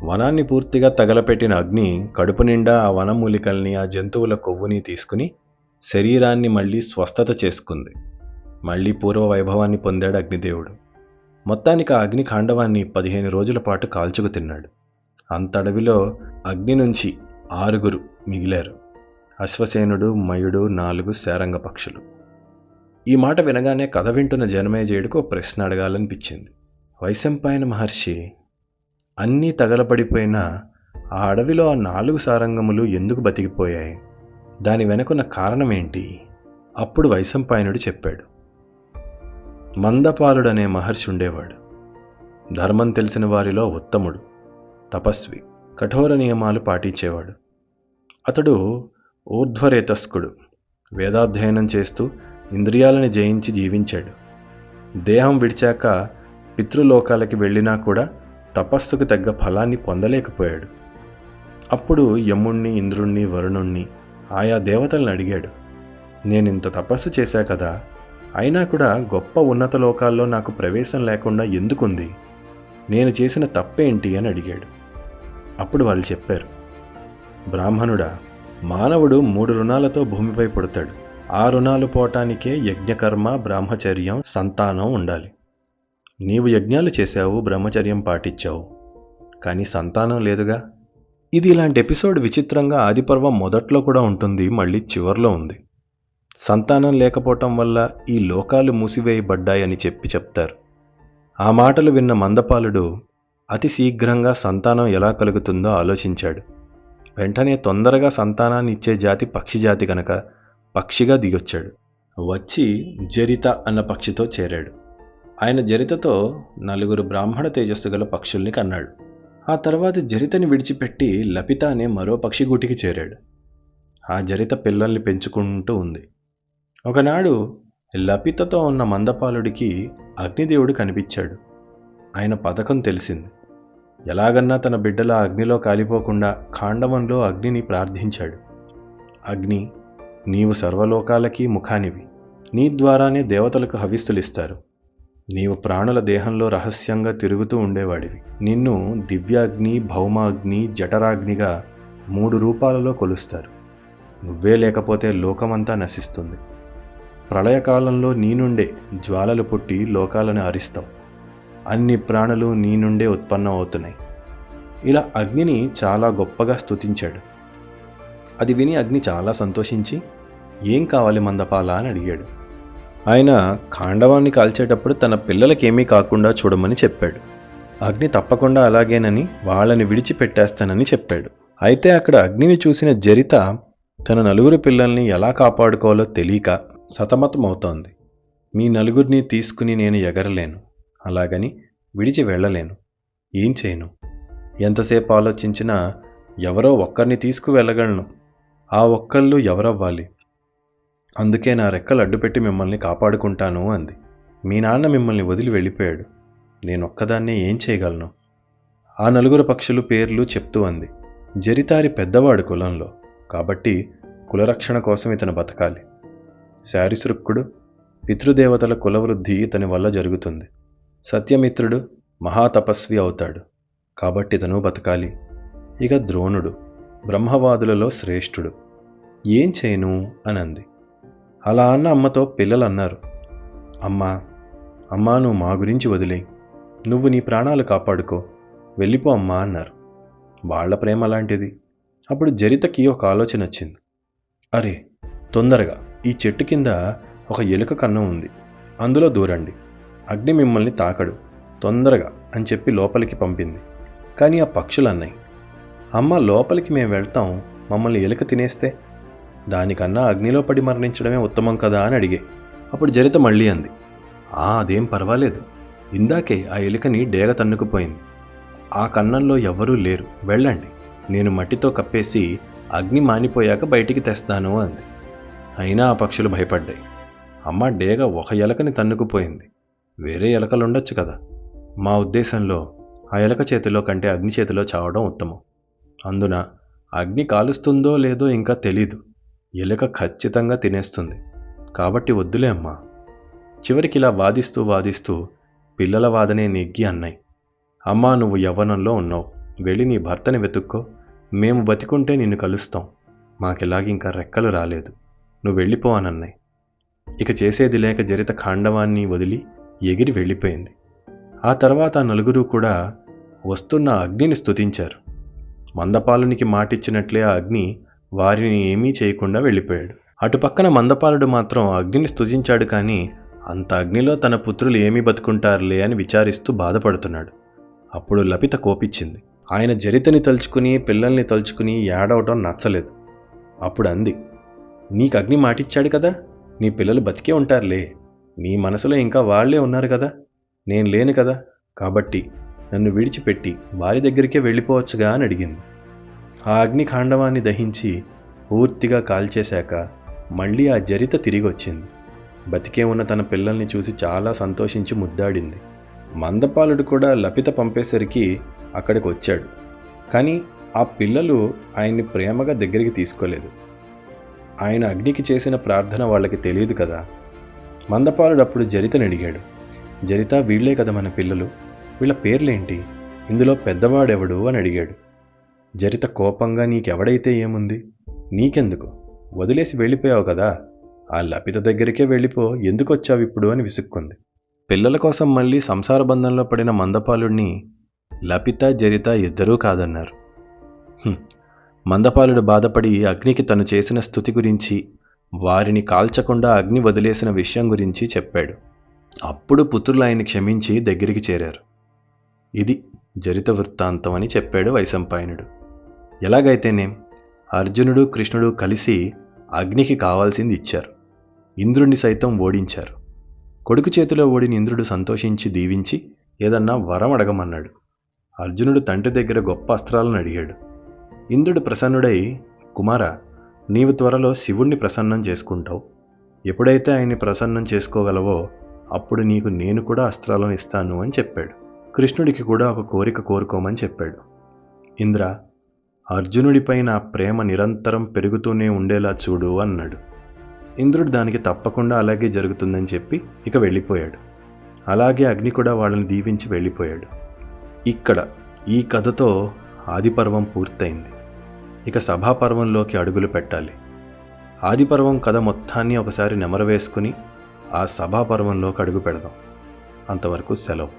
వనాన్ని పూర్తిగా తగలపెట్టిన అగ్ని కడుపు నిండా ఆ వనమూలికల్ని, ఆ జంతువుల కొవ్వుని తీసుకుని శరీరాన్ని మళ్ళీ స్వస్థత చేసుకుంది. మళ్ళీ పూర్వ వైభవాన్ని పొందాడు అగ్నిదేవుడు. మొత్తానికి ఆ అగ్ని కాండవాన్ని 15 రోజుల పాటు కాల్చుకు తిన్నాడు. అంతడవిలో అగ్ని నుంచి 6 మిగిలారు. అశ్వసేనుడు, మయుడు, 4 శారంగ పక్షులు. ఈ మాట వినగానే కథ వింటున్న జనమేజయుడికి ఓ ప్రశ్న అడగాలనిపించింది. వైశంపాయన మహర్షి, అన్నీ తగలబడిపోయినా ఆ అడవిలో ఆ 4 సారంగములు ఎందుకు బతికిపోయాయి? దాని వెనుకున్న కారణమేంటి? అప్పుడు వైశంపాయనుడు చెప్పాడు. మందపాలుడనే మహర్షి ఉండేవాడు. ధర్మం తెలిసిన వారిలో ఉత్తముడు, తపస్వి, కఠోర నియమాలు పాటించేవాడు. అతడు ఊర్ధ్వరేతస్కుడు. వేదాధ్యయనం చేస్తూ ఇంద్రియాలని జయించి జీవించాడు. దేహం విడిచాక పితృలోకాలకి వెళ్ళినా కూడా తపస్సుకు తగ్గ ఫలాన్ని పొందలేకపోయాడు. అప్పుడు యముణ్ణి, ఇంద్రుణ్ణి, వరుణుణ్ణి, ఆయా దేవతలను అడిగాడు. నేనింత తపస్సు చేశా కదా, అయినా కూడా గొప్ప ఉన్నత లోకాల్లో నాకు ప్రవేశం లేకుండా ఎందుకుంది? నేను చేసిన తప్పేంటి అని అడిగాడు. అప్పుడు వాళ్ళు చెప్పారు, బ్రాహ్మణుడా, మానవుడు 3 రుణాలతో భూమిపై పుడతాడు. ఆ రుణాలు పోవటానికే యజ్ఞకర్మ, బ్రహ్మచర్యం, సంతానం ఉండాలి. నీవు యజ్ఞాలు చేశావు, బ్రహ్మచర్యం పాటించావు, కానీ సంతానం లేదుగా. ఇది ఇలాంటి ఎపిసోడ్ విచిత్రంగా ఆదిపర్వం మొదట్లో కూడా ఉంటుంది, మళ్ళీ చివర్లో ఉంది. సంతానం లేకపోవటం వల్ల ఈ లోకాలు మూసివేయబడ్డాయని చెప్తారు. ఆ మాటలు విన్న మందపాలుడు అతి శీఘ్రంగా సంతానం ఎలా కలుగుతుందో ఆలోచించాడు. వెంటనే తొందరగా సంతానాన్ని ఇచ్చే జాతి పక్షి జాతి కనుక పక్షిగా దిగొచ్చాడు. వచ్చి జరిత అన్న పక్షితో చేరాడు. ఆయన జరితతో 4 బ్రాహ్మణ తేజస్సు గల పక్షుల్ని కన్నాడు. ఆ తర్వాత జరితని విడిచిపెట్టి లపిత అనే మరో పక్షి గూటికి చేరాడు. ఆ జరిత పిల్లల్ని పెంచుకుంటూ ఉంది. ఒకనాడు లపితతో ఉన్న మందపాలుడికి అగ్నిదేవుడు కనిపించాడు. ఆయన పథకం తెలిసింది. ఎలాగన్నా తన బిడ్డల అగ్నిలో కాలిపోకుండా ఖాండవంలో అగ్నిని ప్రార్థించాడు. అగ్ని, నీవు సర్వలోకాలకి ముఖానివి. నీ ద్వారానే దేవతలకు హవిస్సులిస్తారు. నీవు ప్రాణుల దేహంలో రహస్యంగా తిరుగుతూ ఉండేవాడివి. నిన్ను దివ్యాగ్ని, భౌమాగ్ని, జఠరాగ్నిగా 3 రూపాలలో కొలుస్తారు. నువ్వే లేకపోతే లోకమంతా నశిస్తుంది. ప్రళయకాలంలో నీ నుండే జ్వాలలు పుట్టి లోకాలను హరిస్తావు. అన్ని ప్రాణులు నీ నుండే ఉత్పన్నం అవుతున్నాయి. ఇలా అగ్నిని చాలా గొప్పగా స్తుతించాడు. అది విని అగ్ని చాలా సంతోషించి, ఏం కావాలి మందపాల అని అడిగాడు. ఆయన ఖాండవాన్ని కాల్చేటప్పుడు తన పిల్లలకేమీ కాకుండా చూడమని చెప్పాడు. అగ్ని తప్పకుండా అలాగేనని, వాళ్ళని విడిచిపెట్టేస్తానని చెప్పాడు. అయితే అక్కడ అగ్నిని చూసిన జరిత తన 4 పిల్లల్ని ఎలా కాపాడుకోవాలో తెలియక సతమతమవుతోంది. మీ 4 తీసుకుని నేను ఎగరలేను, అలాగని విడిచి వెళ్ళలేను. ఏం చేయను? ఎంతసేపు ఆలోచించినా ఎవరో ఒక్కరిని తీసుకువెళ్ళగలను. ఆ ఒక్కళ్ళు ఎవరవ్వాలి? అందుకే నా రెక్కలు అడ్డుపెట్టి మిమ్మల్ని కాపాడుకుంటాను అంది. మీ నాన్న మిమ్మల్ని వదిలి వెళ్ళిపోయాడు. నేనొక్కదాన్నే ఏం చేయగలను? ఆ 4 పక్షులు పేర్లు చెప్తూ అంది. జరితారి పెద్దవాడు కులంలో, కాబట్టి కులరక్షణ కోసం ఇతను బతకాలి. శారీసృక్కుడు, పితృదేవతల కులవృద్ధి ఇతని వల్ల జరుగుతుంది. సత్యమిత్రుడు మహాతపస్వి అవుతాడు, కాబట్టి ఇతను బతకాలి. ఇక ద్రోణుడు బ్రహ్మవాదులలో శ్రేష్ఠుడు. ఏం చేయను అని అంది. అలా అన్న అమ్మతో పిల్లలు అన్నారు, అమ్మా, నువ్వు మా గురించి వదిలేయి. నువ్వు నీ ప్రాణాలు కాపాడుకో, వెళ్ళిపో అమ్మా అన్నారు. వాళ్ల ప్రేమ అలాంటిది. అప్పుడు జరితకి ఒక ఆలోచన వచ్చింది. అరే, తొందరగా ఈ చెట్టు కింద ఒక ఎలుక కన్నం ఉంది, అందులో దూరండి. అగ్ని మిమ్మల్ని తాకడు, తొందరగా అని చెప్పి లోపలికి పంపింది. కానీ ఆ పక్షులు అన్నాయి, అమ్మ, లోపలికి మేము వెళ్తాం, మమ్మల్ని ఎలుక తినేస్తే? దానికన్నా అగ్నిలో పడి మరణించడమే ఉత్తమం కదా అని అడిగే. అప్పుడు జరిత మళ్ళీ అంది, అదేం పర్వాలేదు. ఇందాకే ఆ ఎలుకని డేగ తన్నుకుపోయింది. ఆ కన్నంలో ఎవ్వరూ లేరు, వెళ్ళండి. నేను మట్టితో కప్పేసి అగ్ని మానిపోయాక బయటికి తెస్తాను అంది. అయినా ఆ పక్షులు భయపడ్డాయి. అమ్మ, డేగ ఒక ఎలకని తన్నుకుపోయింది, వేరే ఎలకలుండొచ్చు కదా. మా ఉద్దేశంలో ఆ ఎలక చేతిలో కంటే అగ్ని చేతిలో చావడం ఉత్తమం. అందున అగ్ని కాలుస్తుందో లేదో ఇంకా తెలీదు, ఎలుక ఖచ్చితంగా తినేస్తుంది, కాబట్టి వద్దులే అమ్మా. చివరికి ఇలా వాదిస్తూ పిల్లల వాదనే నెగ్గి అన్నాయి, అమ్మా, నువ్వు యవ్వనంలో ఉన్నావు, వెళ్ళి నీ భర్తని వెతుక్కో, మేము బతికుంటే నిన్ను కలుస్తాం, మాకిలాగింకా రెక్కలు రాలేదు, నువ్వు వెళ్ళిపో అనన్నాయి. ఇక చేసేది లేక జరిత ఖాండవాన్ని వదిలి ఎగిరి వెళ్ళిపోయింది. ఆ తర్వాత నలుగురు కూడా వస్తున్న అగ్నిని స్తుతించారు. మందపాలునికి మాటిచ్చినట్లే ఆ అగ్ని వారిని ఏమీ చేయకుండా వెళ్ళిపోయాడు. అటుపక్కన మందపాలుడు మాత్రం అగ్నిని స్తుతించాడు, కానీ అంత అగ్నిలో తన పుత్రులు ఏమీ బతుకుంటారులే అని విచారిస్తూ బాధపడుతున్నాడు. అప్పుడు లపిత కోపించింది. ఆయన జరితని తలుచుకుని పిల్లల్ని తలుచుకుని ఏడవటం నచ్చలేదు. అప్పుడు అంది, నీకు అగ్ని మాటిచ్చాడు కదా, నీ పిల్లలు బతికే ఉంటారులే, నీ మనసులో ఇంకా వాళ్లే ఉన్నారు కదా, నేను లేను కదా, కాబట్టి నన్ను విడిచిపెట్టి వారి దగ్గరికే వెళ్ళిపోవచ్చుగా అని అడిగింది. ఆ అగ్ని ఖాండవాన్ని దహించి పూర్తిగా కాల్చేశాక మళ్ళీ ఆ జరిత తిరిగి వచ్చింది. బతికే ఉన్న తన పిల్లల్ని చూసి చాలా సంతోషించి ముద్దాడింది. మందపాలుడు కూడా లపిత పంపేసరికి అక్కడికి వచ్చాడు. కానీ ఆ పిల్లలు ఆయన్ని ప్రేమగా దగ్గరికి తీసుకోలేదు. ఆయన అగ్నికి చేసిన ప్రార్థన వాళ్ళకి తెలియదు కదా. మందపాలుడు అప్పుడు జరితని అడిగాడు, జరిత, వీళ్లే కదా మన పిల్లలు, వీళ్ళ పేర్లేంటి, ఇందులో పెద్దవాడెవడు అని అడిగాడు. జరిత కోపంగా, నీకెవడైతే ఏముంది, నీకెందుకు, వదిలేసి వెళ్ళిపోయావు కదా, ఆ లపిత దగ్గరికే వెళ్ళిపో, ఎందుకు వచ్చావు ఇప్పుడు అని విసుక్కుంది. పిల్లల కోసం మళ్ళీ సంసార బంధంలో పడిన మందపాలుడిని లపిత జరిత ఇద్దరూ కాదన్నారు. మందపాలుడు బాధపడి అగ్నికి తను చేసిన స్తుతి గురించి, వారిని కాల్చకుండా అగ్ని వదిలేసిన విషయం గురించి చెప్పాడు. అప్పుడు పుత్రులు ఆయన్ని క్షమించి దగ్గరికి చేరారు. ఇది జరిత వృత్తాంతం అని చెప్పాడు వైశంపాయనుడు. ఎలాగైతేనేం అర్జునుడు కృష్ణుడు కలిసి అగ్నికి కావాల్సింది ఇచ్చారు. ఇంద్రుణ్ణి సైతం ఓడించారు. కొడుకు చేతిలో ఓడిన ఇంద్రుడు సంతోషించి దీవించి ఏదన్నా వరం అడగమన్నాడు. అర్జునుడు తండ్రి దగ్గర గొప్ప అస్త్రాలను అడిగాడు. ఇంద్రుడు ప్రసన్నుడై, కుమారా, నీవు త్వరలో శివుణ్ణి ప్రసన్నం చేసుకుంటావు, ఎప్పుడైతే ఆయన్ని ప్రసన్నం చేసుకోగలవో అప్పుడు నీకు నేను కూడా అస్త్రాలను ఇస్తాను అని చెప్పాడు. కృష్ణుడికి కూడా ఒక కోరిక కోరుకోమని చెప్పాడు. ఇంద్ర, అర్జునుడిపై నా ప్రేమ నిరంతరం పెరుగుతూనే ఉండేలా చూడు అన్నాడు. ఇంద్రుడు దానికి తప్పకుండా అలాగే జరుగుతుందని చెప్పి ఇక వెళ్ళిపోయాడు. అలాగే అగ్ని కూడా వాళ్ళని దీవించి వెళ్ళిపోయాడు. ఇక్కడ ఈ కథతో ఆదిపర్వం పూర్తయింది. ఇక సభాపర్వంలోకి అడుగులు పెట్టాలి. ఆదిపర్వం కథ మొత్తాన్ని ఒకసారి నెమరవేసుకుని ఆ సభాపర్వంలోకి అడుగు పెడదాం. అంతవరకు సెలవు.